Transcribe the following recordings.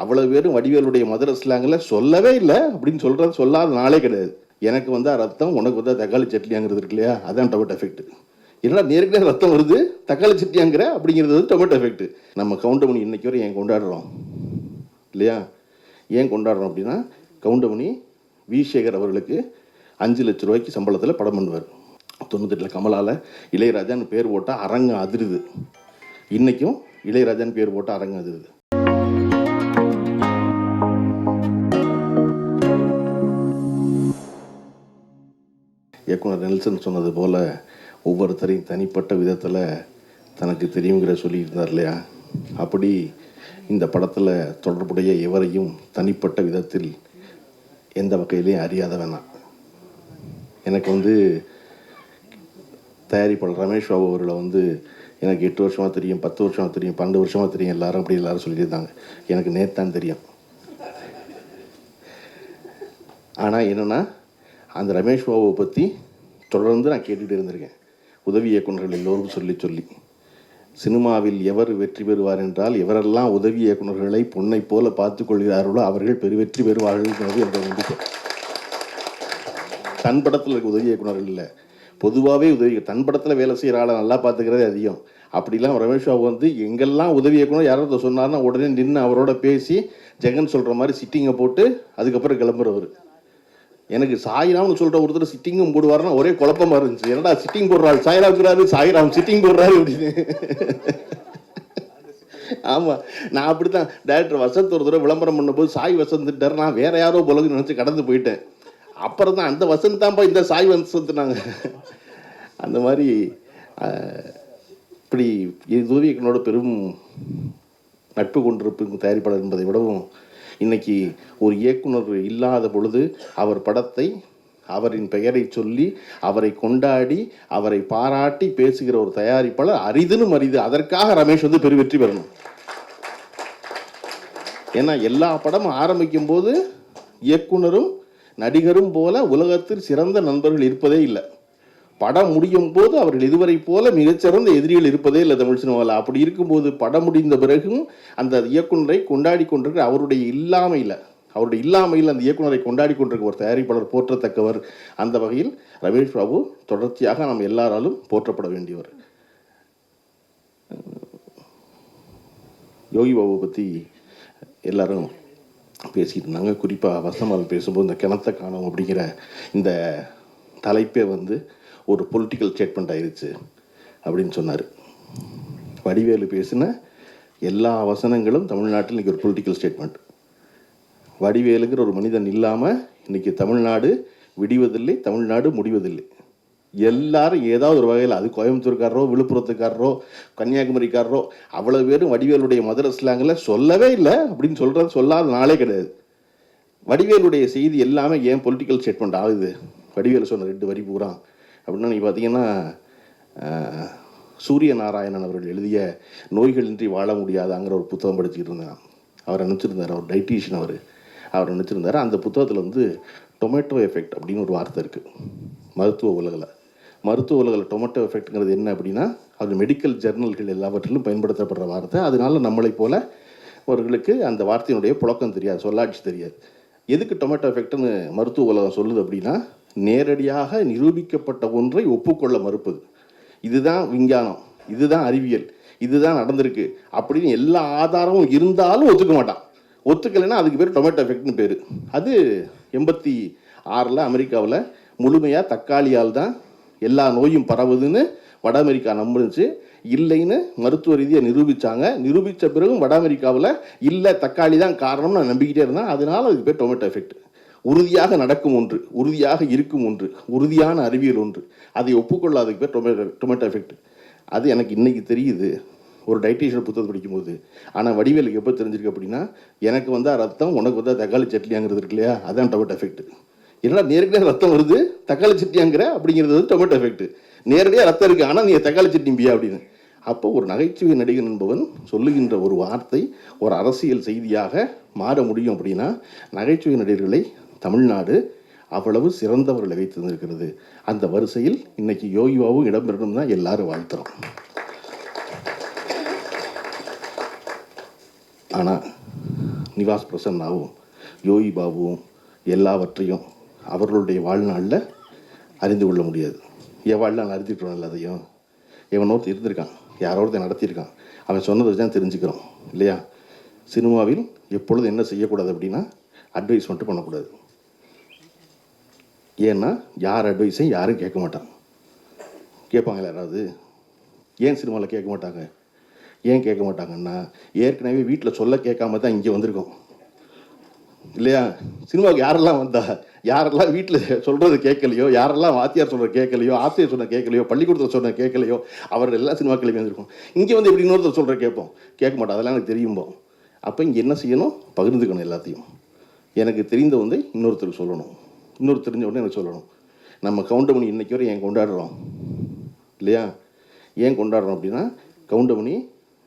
அவ்வளோ பேரும் வடிவேலுடைய மதுரை ஸ்லாங்கில் சொல்லவே இல்லை அப்படின்னு சொல்லாத நாளே கிடையாது. எனக்கு வந்தால் ரத்தம், உனக்கு வந்தால் தக்காளி சட்னியாங்கிறது இருக்கு இல்லையா, அதான் டொமேட்டோ எஃபெக்ட். ஏன்னா நேரடியாக ரத்தம் வருது, தக்காளி சட்னியாங்கிற அப்படிங்கிறது வந்து டொமேட்டோ எஃபெக்ட். நம்ம கவுண்டமணி இன்னைக்கு வரை ஏன் கொண்டாடுறோம் இல்லையா? ஏன் கொண்டாடுறோம் அப்படின்னா, கவுண்டமணி வி சேகர் அவர்களுக்கு 5 லட்ச ரூபாய்க்கு சம்பளத்தில் படம் பண்ணுவார். 98 கமலால் இளையராஜான்னு பேர் போட்டால் அரங்கு அதிருது. இன்றைக்கும் இளையராஜான்னு பேர் போட்டால் அரங்கு அதிருது. இயக்குனர் நெல்சன் சொன்னது போல் ஒவ்வொருத்தரையும் தனிப்பட்ட விதத்தில் தனக்கு தெரியுங்கிற சொல்லியிருந்தார் இல்லையா? அப்படி இந்த படத்தில் தொடர்புடைய எவரையும் தனிப்பட்ட விதத்தில் எந்த வகையிலையும் அறியாத வேணாம். எனக்கு வந்து தயாரிப்பாளர் ரமேஷ் பாபு அவர்களை வந்து எனக்கு 8 வருஷமாக தெரியும், 10 வருஷமாக தெரியும், 12 வருஷமாக தெரியும், எல்லாரும் சொல்லியிருந்தாங்க. எனக்கு நேத்தான் தெரியும். ஆனால் என்னென்னா, அந்த ரமேஷ் பாபுவை பற்றி தொடர்ந்து நான் கேட்டுகிட்டு இருந்திருக்கேன். உதவி இயக்குநர்கள் எல்லோரும் சொல்லி சினிமாவில் எவர் வெற்றி பெறுவார் என்றால், எவரெல்லாம் உதவி இயக்குநர்களை பொன்னை போல பார்த்து கொள்கிறார்களோ அவர்கள் பெருவெற்றி பெறுவார்கள் என்ற நம்பிக்கை. தன் படத்தில் இருக்க உதவி இயக்குநர்கள் இல்லை, பொதுவாகவே உதவி தன் படத்தில் வேலை செய்கிற ஆளை நல்லா பார்த்துக்கிறதே அதிகம். அப்படிலாம் ரமேஷ் பாபு வந்து எங்கெல்லாம் உதவி இயக்குனர் யாரோ சொன்னார்னா உடனே நின்று அவரோட பேசி ஜெகன் சொல்கிற மாதிரி சிட்டிங்கை போட்டு அதுக்கப்புறம் கிளம்புறவர். எனக்கு சாய்ராம்னு சொல்கிற ஒருத்தர் சிட்டிங்கும் போடுவார்னா ஒரே குழப்பமாக இருந்துச்சு. என்னடா சிட்டிங் போடுறாரு, சாய்ராம் சிட்டிங் போடுறாரு அப்படின்னு. ஆமாம், நான் அப்படி தான் டேரக்டர் வசந்த் ஒரு தடவை விளம்பரம் பண்ணும்போது சாய் வசந்த்ட்டார், நான் வேறு யாரோ போலன்னு நினச்சி கடந்து போயிட்டேன். அப்புறம் தான் அந்த வசந்த் தான்ப்பா இந்த சாய் வசந்த்னாங்க. அந்த மாதிரி இப்படி உதவி இயக்குனரோட பெரும் நட்பு கொண்டிருக்கும் தயாரிப்பாளர் என்பதை விடவும், இன்றைக்கி ஒரு இயக்குனர் இல்லாத பொழுது அவர் படத்தை அவரின் பெயரை சொல்லி அவரை கொண்டாடி அவரை பாராட்டி பேசுகிற ஒரு தயாரிப்பாளர் அரிதுன்னு அரிது. அதற்காக ரமேஷ் வந்து பெருவெற்றி பெறணும். ஏன்னா எல்லா படமும் ஆரம்பிக்கும் போது இயக்குனரும் நடிகரும் போல உலகத்தில் சிறந்த நண்பர்கள் இருப்பதே இல்லை. படம் முடியும் போது அவர்கள் இதுவரை போல மிகச்சிறந்த எதிரிகள் இருப்பதே இல்லை தமிழ் சினிமாவில். அப்படி இருக்கும்போது படம் முடிந்த பிறகும் அந்த இயக்குனரை கொண்டாடி கொண்டிருக்கிற அவருடைய இல்லாமையில் அந்த இயக்குனரை கொண்டாடி கொண்டிருக்க ஒரு தயாரிப்பாளர் போற்றத்தக்கவர். அந்த வகையில் ரமேஷ் பாபு தொடர்ச்சியாக நம்ம எல்லாராலும் போற்றப்பட வேண்டியவர். யோகி பாபு பற்றி எல்லாரும் பேசிகிட்டு இருந்தாங்க. குறிப்பாக வசமால் பேசும்போது இந்த கிணத்தை காணும் அப்படிங்கிற இந்த தலைப்பே வந்து ஒரு பொலிட்டிக்கல் ஸ்டேட்மெண்ட் ஆயிடுச்சு அப்படின்னு சொன்னார். வடிவேலு பேசின எல்லா வசனங்களும் தமிழ்நாட்டில் இன்றைக்கி ஒரு பொலிட்டிக்கல் ஸ்டேட்மெண்ட். வடிவேலுங்கிற ஒரு மனிதன் இல்லாமல் இன்றைக்கி தமிழ்நாடு விடிவதில்லை, தமிழ்நாடு முடிவதில்லை. எல்லாரும் ஏதாவது ஒரு வகையில், அது கோயம்புத்தூர்காரரோ விழுப்புரத்துக்காரரோ கன்னியாகுமரிக்காரரோ அவ்வளோ பேரும் வடிவேலுடைய மதுரை ஸ்லாங்கில் சொல்லவே இல்லை அப்படின்னு சொல்லாத நாளே கிடையாது. வடிவேலுடைய செய்தி எல்லாமே ஏன் பொலிட்டிக்கல் ஸ்டேட்மெண்ட் ஆகுது? வடிவேலு சொன்ன 2 வரி பூரா அப்படின்னா, நீங்கள் பார்த்தீங்கன்னா சூரிய நாராயணன் அவர்கள் எழுதிய நோய்களின்றி வாழ முடியாதாங்கிற ஒரு புத்தகம் படிச்சுக்கிட்டு இருந்தேன். அவர் நினச்சிருந்தார், அவர் டைட்டீஷியன், அவர் நினச்சிருந்தார். அந்த புத்தகத்தில் வந்து டொமேட்டோ எஃபெக்ட் அப்படின்னு ஒரு வார்த்தை இருக்குது. மருத்துவ உலகில் டொமேட்டோ எஃபெக்ட்ங்கிறது என்ன அப்படின்னா, அது மெடிக்கல் ஜர்னல்கள் எல்லாவற்றிலும் பயன்படுத்தப்படுற வார்த்தை. அதனால நம்மளை போல அவர்களுக்கு அந்த வார்த்தையினுடைய புழக்கம் தெரியாது, சொல்லாட்சி தெரியாது. எதுக்கு டொமேட்டோ எஃபெக்ட்னு மருத்துவ உலகம் சொல்லுது அப்படின்னா, நேரடியாக நிரூபிக்கப்பட்ட ஒன்றை ஒப்புக்கொள்ள மறுப்பது. இதுதான் விஞ்ஞானம், இதுதான் அறிவியல், இதுதான் நடந்திருக்கு அப்படின்னு எல்லா ஆதாரமும் இருந்தாலும் ஒத்துக்க மாட்டான். ஒத்துக்கலைன்னா அதுக்கு பேர் டொமேட்டோ எஃபெக்ட்னு பேர். அது 86 அமெரிக்காவில் முழுமையாக தக்காளியால் தான் எல்லா நோயும் பரவுதுன்னு வட அமெரிக்கா நம்புச்சு. இல்லைன்னு மருத்துவ ரீதியாக நிரூபித்த பிறகும் வட அமெரிக்காவில் இல்லை தக்காளி தான் காரணம்னு நான் நம்பிக்கிட்டே இருந்தேன். அதனால அதுக்கு பேர் டொமேட்டோ எஃபெக்ட். உறுதியாக நடக்கும் ஒன்று, உறுதியாக இருக்கும் ஒன்று, உறுதியான அறிவியல் ஒன்று, அதை ஒப்புக்கொள்ளாததுக்கு பேர் டொமேட்டோ எஃபெக்ட். அது எனக்கு இன்றைக்கி தெரியுது ஒரு டைட்டீஷியன் புத்தகத்தை படிக்கும்போது. ஆனால் வடிவேலுக்கு எப்போ தெரிஞ்சிருக்கு அப்படின்னா, எனக்கு வந்தால் ரத்தம், உனக்கு வந்தால் தக்காளி சட்னியாங்கிறது இருக்கு இல்லையா, அதுதான் டொமேட்டோ எஃபெக்ட். ஏன்னா நேரடியாக ரத்தம் வருது, தக்காளி சட்னியாங்கிற அப்படிங்கிறது வந்து டொமேட்டோ எஃபெக்ட். நேரடியாக ரத்தம் இருக்குது, ஆனால் நீ தக்காளி சட்னிம்பியா அப்படின்னு. அப்போ ஒரு நகைச்சுவை நடிகன் என்பவன் சொல்லுகின்ற ஒரு வார்த்தை ஒரு அரசியல் செய்தியாக மாற முடியும் அப்படின்னா, நகைச்சுவை நடிகர்களை தமிழ்நாடு அவ்வளவு சிறந்தவர்களை வைத்திருந்திருக்கிறது. அந்த வரிசையில் இன்னைக்கு யோகி பாபு இடம்பெறணும் தான் எல்லாரும் வாழ்த்துறோம். ஆனால் நிவாஸ் பிரசன்னாவும் யோகி பாபுவும் எல்லாவற்றையும் அவர்களுடைய வாழ்நாளில் அறிந்து கொள்ள முடியாது. என் வாழ்நாள் அறிஞ்சிட்டோம் எல்லாத்தையும். எவன் ஒருத்தர் இருந்திருக்கான், யாரோ ஒருத்தர் நடத்தியிருக்கான், அவன் சொன்னதை தான் தெரிஞ்சுக்கிறோம் இல்லையா? சினிமாவில் எப்பொழுது என்ன செய்யக்கூடாது அப்படின்னா அட்வைஸ் மட்டும் பண்ணக்கூடாது. ஏன்னா யார் அட்வைஸையும் யாரும் கேட்க மாட்டான். கேட்பாங்களா யாராவது? ஏன் சினிமாவில் கேட்க மாட்டாங்க? ஏன் கேட்க மாட்டாங்கன்னா ஏற்கனவே வீட்டில் சொல்ல கேட்காம தான் இங்கே வந்திருக்கோம் இல்லையா? சினிமாவுக்கு யாரெல்லாம் வந்தா, யாரெல்லாம் வீட்டில் சொல்கிறது கேட்கலையோ, யாரெல்லாம் வாத்தியார் சொல்கிற கேட்கலையோ, ஆசிரியர் சொன்ன கேட்கலையோ, பள்ளிக்கூடத்தில் சொன்ன கேட்கலையோ, அவர்கள் எல்லாம் சினிமா கிளம்பி வந்திருக்கோம். இங்கே வந்து எப்படி இன்னொருத்தர் சொல்கிற கேட்போம்? கேட்க மாட்டோம். அதெல்லாம் எனக்கு தெரியும்போம். அப்போ இங்கே என்ன செய்யணும்? பகிர்ந்துக்கணும் எல்லாத்தையும். எனக்கு தெரிந்த வந்து இன்னொருத்தருக்கு சொல்லணும், இன்னொரு தெரிஞ்ச உடனே எனக்கு சொல்லணும். நம்ம கவுண்டமணி இன்றைக்கி வரை ஏன் கொண்டாடுறோம் இல்லையா? ஏன் கொண்டாடுறோம் அப்படின்னா, கவுண்டமணி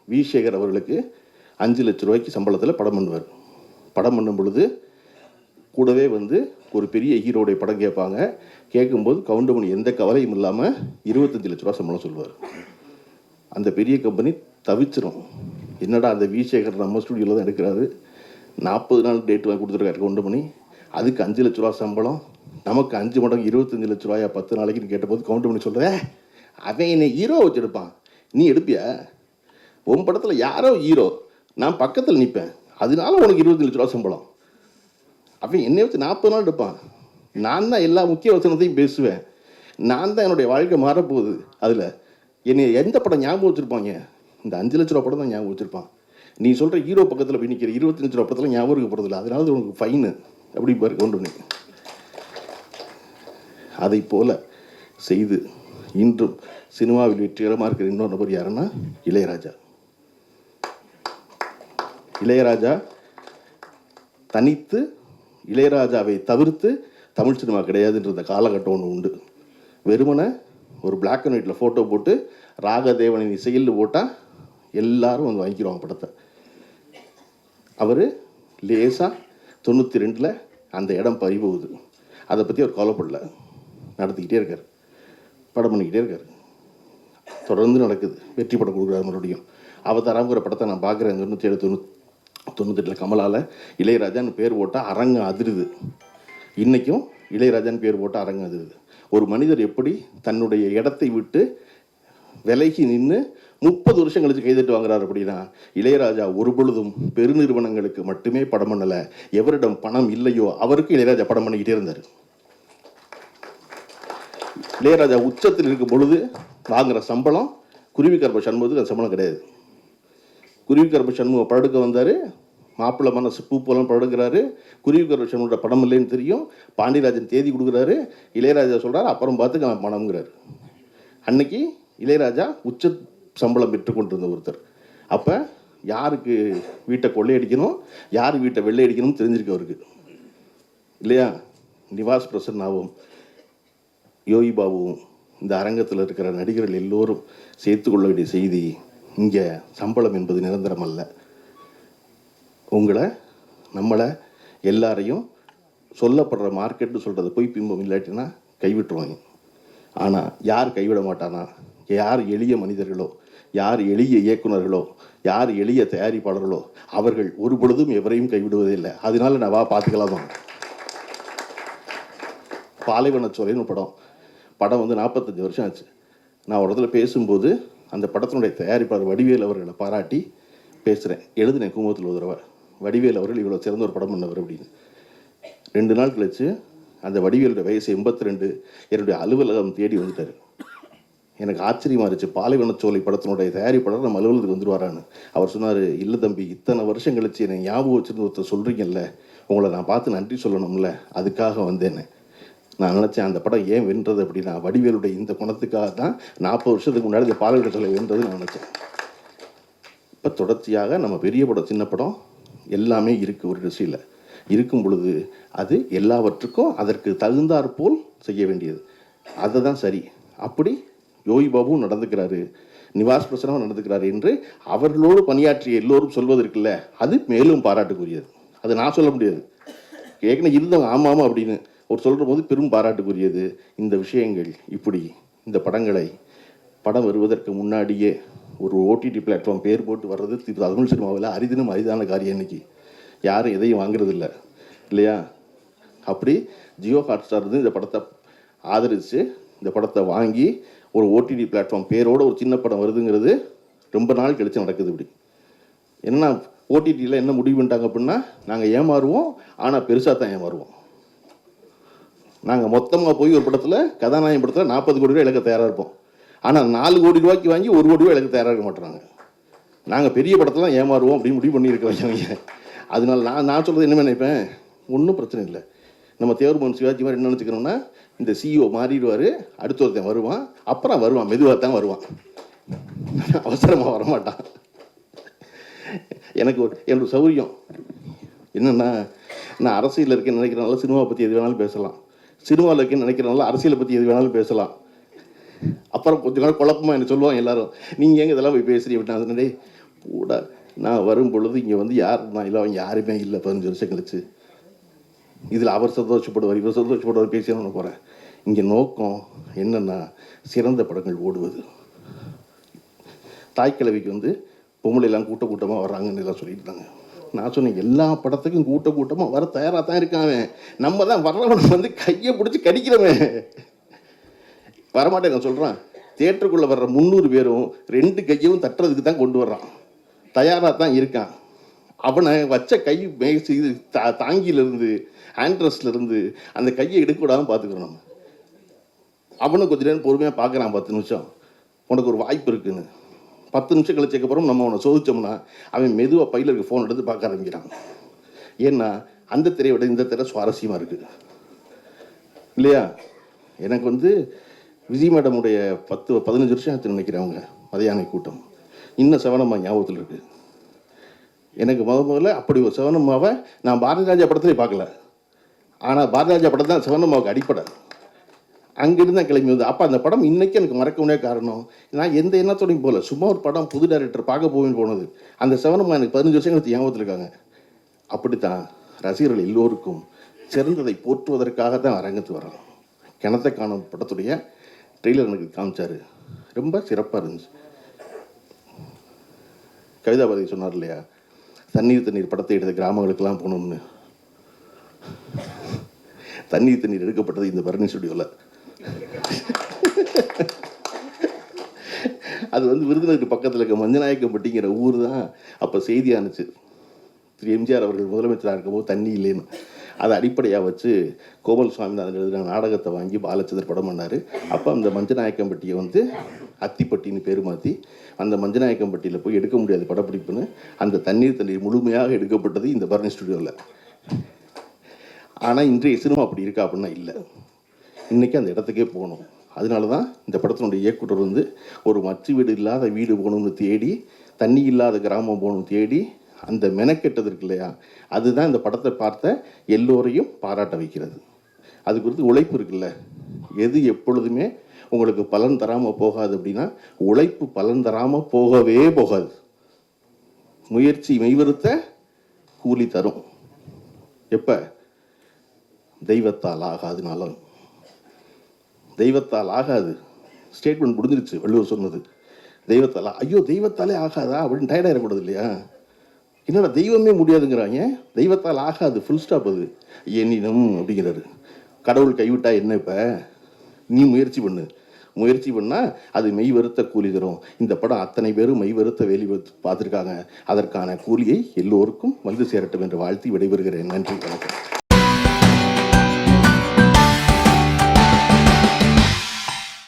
வி. சேகர் அவர்களுக்கு 5 லட்ச ரூபாய்க்கு சம்பளத்தில் படம் பண்ணுவார். படம் பண்ணும் பொழுது கூடவே வந்து ஒரு பெரிய ஹீரோடைய படம் கேட்பாங்க. கேட்கும்போது கவுண்டமணி எந்த கவலையும் இல்லாமல் 25 லட்ச ரூபா சம்பளம் சொல்லுவார். அந்த பெரிய கம்பெனி தவிச்சிரும். என்னடா அந்த வி. சேகர் நம்ம ஸ்டுடியோவில் தான் எடுக்கிறாரு, 40 நாள் டேட் வாங்கி கொடுத்துருக்காரு கவுண்டமணி, அதுக்கு 5 லட்ச ரூபா சம்பளம், நமக்கு 5 மடங்கு 25 லட்ச ரூபாயா 10 நாளைக்குன்னு கேட்டபோது கவுண்டமணி சொல்கிறேன், அவன் என்னை ஹீரோ வச்சுருப்பான், நீ எடுப்பியா? உன் படத்தில் யாரோ ஹீரோ, நான் பக்கத்தில் நிற்பேன், அதனால உனக்கு 25 லட்ச ரூபா சம்பளம். அவன் என்னை வச்சு 40 நாள் எடுப்பான். நான் தான் எல்லா முக்கிய வசனத்தையும் பேசுவேன், நான் தான் என்னுடைய வாழ்க்கை மாறப்போகுது. அதில் என்னை எந்த படம் ஞாபகம் வச்சுருப்பாங்க? இந்த 5 லட்ச ரூபா படம் தான் ஞாபகம் வச்சுருப்பான். நீ சொல்கிற ஹீரோ பக்கத்தில் போய் நிற்கிற 25 லட்ச ரூபா படத்தில் ஞாபகம் இருக்க போகிறதில்ல, அதனால அது உனக்கு ஃபைனு அப்படி பாரு கவுண்டமணி. அதை போல் செய்து இன்றும் சினிமாவில் வெற்றிகரமாக இருக்கிற இன்னொரு நபர் யாருன்னா இளையராஜா. இளையராஜா தனித்து, இளையராஜாவை தவிர்த்து தமிழ் சினிமா கிடையாதுன்ற காலகட்டம் ஒன்று உண்டு. வெறுமனை ஒரு பிளாக் அண்ட் ஒயிட்டில் ஃபோட்டோ போட்டு ராகதேவனின் இசையில் போட்டால் எல்லாரும் வந்து வாங்கிக்கிறோம் படத்தை. அவர் லேசாக 92 அந்த இடம் பறிபோகுது. அதை பற்றி அவர் கவலைப்படல, நடத்திக்கிட்டே இருக்கார், படம் பண்ணிக்கிட்டே இருக்கார், தொடர்ந்து நடக்குது. வெற்றி படம் கொடுக்குறாரு. மறுபடியும் அவதாரங்கிற படத்தை நான் பார்க்குறேன். 97 கமலால் இளையராஜான்னு பேர் போட்டால் அரங்கம் அதிருது. இன்றைக்கும் இளையராஜான்னு பேர் போட்டால் அரங்கம் அதிருது. ஒரு மனிதர் எப்படி தன்னுடைய இடத்தை விட்டு விலகி நின்று 30 வருஷம் கழிச்சு கைதட்டு வாங்குறாரு அப்படின்னா, இளையராஜா ஒரு பொழுதும் பெருநிறுவனங்களுக்கு மட்டுமே படம் பண்ணலை. எவரிடம் பணம் இல்லையோ அவருக்கு இளையராஜா படம் பண்ணிக்கிட்டே இருந்தார். இளையராஜா உச்சத்தில் இருக்கும் பொழுது வாங்குகிற சம்பளம் குருவிக்கருப்ப சண்முகத்துக்கு அந்த சம்பளம் கிடையாது. குருவிக்கருப்ப சண்முகம் படுக்க வந்தார், மாப்பிள்ளை மனசு பூ போலாம் படுக்கிறாரு. குருவிக்கருப்ப சண்முகோட படம் இல்லைன்னு தெரியும். பாண்டியராஜன் தேதி கொடுக்குறாரு. இளையராஜா சொல்கிறார் அப்புறம் பார்த்துக்க நான் பணம்ங்கிறார். அன்னைக்கு இளையராஜா உச்ச சம்பளம் பெற்றுக்கொண்டிருந்த ஒருத்தர். அப்போ யாருக்கு வீட்டை கொள்ளையடிக்கணும், யார் வீட்டை வெள்ளை அடிக்கணும்னு தெரிஞ்சிருக்கு அவருக்கு இல்லையா? நிவாஸ் பிரசன்னாவும் யோகி பாபுவும் இந்த அரங்கத்தில் இருக்கிற நடிகர்கள் எல்லோரும் சேர்த்து கொள்ள வேண்டிய செய்தி, இங்கே சம்பளம் என்பது நிரந்தரம் அல்ல. உங்களை, நம்மளை எல்லாரையும் சொல்லப்படுற மார்க்கெட்னு சொல்கிறது போய் பிம்பம் இல்லாட்டினா கைவிட்டுருவாங்க. ஆனால் யார் கைவிட மாட்டானா? யார் எளிய மனிதர்களோ, யார் எளிய இயக்குநர்களோ, யார் எளிய தயாரிப்பாளர்களோ அவர்கள் ஒரு பொழுதும் எவரையும் கைவிடுவதே இல்லை. அதனால நான் பார்த்துக்கலாமா? பாலைவனச்சோலைன்னு படம் வந்து 45 வருஷம் ஆச்சு. நான் ஒரு இடத்துல பேசும்போது அந்த படத்தினுடைய தயாரிப்பாளர் வடிவேல் அவர்களை பாராட்டி பேசுகிறேன். எழுதினேன் குமுகத்தில் ஒரு தடவை, வடிவேல் அவர்கள் இவ்வளோ சிறந்த ஒரு படம் பண்ணவர் அப்படின்னு. 2 நாள் கழிச்சு அந்த வடிவேலுடைய வயசு 82 என்னுடைய அலுவலகம் தேடி வந்துட்டார். எனக்கு ஆச்சரியமாக இருந்துச்சு. பாலைவனச்சோலை படத்தினுடைய தயாரிப்பாளர் நம்ம அலுவலகத்துக்கு வந்துடுவாரான்னு. அவர் சொன்னார், இல்லை தம்பி, இத்தனை வருஷம் கழிச்சு என்னை ஞாபகம் வச்சுருந்து ஒருத்தர் சொல்கிறீங்கல்ல, உங்களை நான் பார்த்து நன்றி சொல்லணும்ல, அதுக்காக வந்தேன்னு. நான் நினச்சேன் அந்த படம் ஏன் வென்றது அப்படின்னா வடிவேலுடைய இந்த குணத்துக்காக தான் 40 வருஷத்துக்கு முன்னாடி இந்த பாலைவனச்சோலை வென்றது நான் நினச்சேன். இப்போ தொடர்ச்சியாக நம்ம பெரிய படம் சின்ன படம் எல்லாமே இருக்குது ஒரு இண்டஸ்ட்ரியில். இருக்கும் பொழுது அது எல்லாவற்றுக்கும் அதற்கு தகுந்தாற்போல் செய்ய வேண்டியது, அதுதான் சரி. அப்படி யோகி பாபுவும் நடந்துக்கிறாரு, நிவாஸ் பிரசன்னாவும் நடந்துக்கிறாரு என்று அவர்களோடு பணியாற்றிய எல்லோரும் சொல்வதற்கில்ல, அது மேலும் பாராட்டுக்குரியது. அது நான் சொல்ல முடியாது, ஏற்கனவே இருந்தவங்க ஆமாம் அப்படின்னு ஒரு சொல்கிற போது பெரும் பாராட்டுக்குரியது. இந்த விஷயங்கள் இப்படி இந்த படம் வருவதற்கு முன்னாடியே ஒரு ஓடிடி பிளாட்ஃபார்ம் பேர் போட்டு வர்றது தமிழ் சினிமாவில் அரிதினும் அரிதான காரியம். இன்னைக்கு யாரும் எதையும் வாங்குறது இல்லை இல்லையா? அப்படி ஜியோ ஹாட்ஸ்டார் வந்து இந்த படத்தை ஆதரித்து இந்த படத்தை வாங்கி ஒரு ஓடிடி பிளாட்ஃபார்ம் பேரோடு ஒரு சின்ன படம் வருதுங்கிறது ரொம்ப நாள் கழித்து நடக்குது. இப்படி என்னென்னா ஓடிடியில் என்ன முடிவு பண்ணிட்டாங்க அப்படின்னா, நாங்கள் ஏமாறுவோம், ஆனால் பெருசாக தான் ஏமாறுவோம். நாங்கள் மொத்தமாக போய் ஒரு படத்தில் கதாநாயகன் படத்தில் 40 கோடி ரூபாய் இழக்க தயாராக இருப்போம். ஆனால் 4 கோடி ரூபாய்க்கு வாங்கி 1 கோடி ரூபாய் இழக்க தயாராக இருக்க மாட்டுறாங்க. நாங்கள் பெரிய படத்தில் ஏமாறுவோம் அப்படின்னு முடிவு பண்ணியிருக்கவங்க. அதனால நான் சொல்கிறது என்ன நினைப்பேன், ஒன்றும் பிரச்சனை இல்லை. நம்ம தேவர்மன் சிவாஜி மாதிரி என்ன நினச்சிக்கிறோம்னா, இந்த சிஇஓ மாறிடுவார், அடுத்த ஒருத்தன் வருவான், அப்புறம் வருவான், மெதுவாக தான் வருவான், அவசரமாக வரமாட்டான். எனக்கு என்னோட சௌரியம் என்னென்னா, நான் அரசியலில் இருக்கேன்னு நினைக்கிறனால சினிமாவை பற்றி எது வேணாலும் பேசலாம், சினிமாவில் இருக்கேன்னு நினைக்கிறனால அரசியலை பற்றி எது வேணாலும் பேசலாம். அப்புறம் கொஞ்ச நாள் குழப்பமாக என்ன சொல்லுவாங்க எல்லாரும், நீங்கள் எங்கே இதெல்லாம் போய் பேசுகிறீங்க அப்படின்னா, கூட நான் வரும் பொழுது இங்கே வந்து யார் நான் இல்லை, அவங்க யாருமே இல்லை 15 வருஷம் கழிச்சு. இதில் அவர் சந்தோஷப்படுவார், இவர் சந்தோஷப்படுவார் பேசி நான் போகிறேன். இங்கே நோக்கம் என்னென்னா, சிறந்த படங்கள் ஓடுவது. தாய்க்கிழவிக்கு வந்து பொம்பளைலாம் கூட்டமாக வர்றாங்கன்னு எல்லாம் சொல்லிட்டு இருந்தாங்க. நான் சொன்னேன், எல்லா படத்துக்கும் கூட்டமாக வர தயாராக தான் இருக்காங்க, நம்ம தான் வர்றவனை வந்து கையை பிடிச்சி கடிக்கிறவன் வரமாட்டேங்க சொல்கிறான். தியேட்டருக்குள்ளே வர்ற 300 பேரும் 2 கையவும் தட்டுறதுக்கு தான் கொண்டு வர்றான், தயாராக தான் இருக்கான். அவனை வச்ச கை மேய்ச்சி தாங்கியிலேருந்து ஆண்ட்ரஸ்லேருந்து அந்த கையை எடுக்க விடாமல் பார்த்துக்கிறோம். நம்ம அவனும் கொஞ்சம் நேரம் பொறுமையாக பார்க்குறான், 10 நிமிஷம் உனக்கு ஒரு வாய்ப்பு இருக்குன்னு. 10 நிமிஷம் கழிச்சதுக்கப்புறம் நம்ம அவனை சோதிச்சோம்னா அவன் மெதுவாக பையில் இருக்க ஃபோன் எடுத்து பார்க்க ஆரம்பிக்கிறான். ஏன்னா அந்த திரையை விட இந்த திரை சுவாரஸ்யமாக இருக்குது இல்லையா? எனக்கு வந்து விஜய் மேடமுடைய 10-15 வருஷம் ஆச்சு நினைக்கிறேன். அவங்க மதியான கூட்டம் இன்னும் செவனம்மா ஞாபகத்தில் இருக்குது. எனக்கு முதல்ல அப்படி ஒரு செவனம்மாவை நான் பாரதி ராஜா படத்துலேயே பார்க்கல. ஆனால் பாரதி ராஜா படம் தான் செவனம்மாவுக்கு அடிப்படை. அங்கிருந்து தான் கிளம்பி வந்து அப்போ அந்த படம் இன்றைக்கி எனக்கு மறக்க முடியாத காரணம், நான் எந்த எண்ணத்தோடையும் போகல, சும்மா ஒரு படம் புது டைரக்டர் பார்க்க போவேன்னு போனது. அந்த செவனம்மா எனக்கு 15 வருஷம் கழிச்சு ஞாபகத்தில் இருக்காங்க. அப்படித்தான் ரசிகர்கள் எல்லோருக்கும் சிறந்ததை போற்றுவதற்காக தான் அரங்கத்து வரோம். கிணத்தை காணும் படத்துடைய ட்ரெய்லர் எனக்கு காமிச்சார், ரொம்ப சிறப்பாக இருந்துச்சு. கவிதாபாரதி சொன்னார் இல்லையா, தண்ணீர் படத்தை எடுத்த கிராமங்களுக்கெல்லாம் போகணும்னு. தண்ணீர் எடுக்கப்பட்டது இந்த பரணி ஸ்டுடியோவில். அது வந்து விருதுநகருக்கு பக்கத்தில் இருக்க மஞ்சநாயக்கம்பட்டிங்கிற ஊர் தான் அப்போ செய்தியானுச்சு. திரு எம்ஜிஆர் அவர்கள் முதலமைச்சராக இருக்கும்போது தண்ணி இல்லைன்னு அதை அடிப்படையாக வச்சு கோமல் சுவாமிநாதன் எழுதின நாடகத்தை வாங்கி பாலச்சந்தர் படம் பண்ணார். அப்போ அந்த மஞ்சநாயக்கம்பட்டியை வந்து அத்திப்பட்டின்னு பேர் மாற்றி அந்த மஞ்சநாயக்கம்பட்டியில் போய் எடுக்க முடியாது படப்பிடிப்புன்னு அந்த தண்ணீர் முழுமையாக எடுக்கப்பட்டது இந்த பரணி ஸ்டுடியோவில். ஆனால் இன்றைய சினிமா அப்படி இருக்கா அப்படின்னா இல்லை. இன்றைக்கி அந்த இடத்துக்கே போகணும். அதனால தான் இந்த படத்தினுடைய இயக்குனர் வந்து ஒரு மச்சு வீடு இல்லாத வீடு போகணும்னு தேடி, தண்ணி இல்லாத கிராமம் போகணும்னு தேடி அந்த மெனக்கெட்டது இருக்கு இல்லையா, அதுதான் இந்த படத்தை பார்த்த எல்லோரையும் பாராட்ட வைக்கிறது. அது குறித்து உழைப்பு இருக்குல்ல, எது எப்பொழுதுமே உங்களுக்கு பலன் தராமல் போகாது அப்படின்னா உழைப்பு பலன் தராமல் போகவே போகாது. முயற்சி மெய்வருத்த கூலி தரும். எப்போ? தெய்வத்தால் ஆகாதுனாலும். தெய்வத்தால் ஆகாது ஸ்டேட்மெண்ட் முடிஞ்சிருச்சு. வள்ளுவர் சொன்னது தெய்வத்தால். ஐயோ தெய்வத்தாலே ஆகாதா அப்படின்னு டயர்டாயிடக்கூடாது இல்லையா? என்னடா தெய்வமே முடியாதுங்கிறாங்க, தெய்வத்தால் ஆகாது ஃபுல் ஸ்டாப். அது எண்ணினும் அப்படிங்கிறாரு. கடவுள் கைவிட்டா என்ன? இப்போ நீ முயற்சி பண்ணால் அது மெய் வருத்த கூலி தரும். இந்த படம் அத்தனை பேரும் மெய் வருத்த வேலி பார்த்துருக்காங்க. அதற்கான கூலியை எல்லோருக்கும் வந்து சேரட்டும் என்று வாழ்த்தி விடைபெறுகிறேன். நன்றி, வணக்கம்.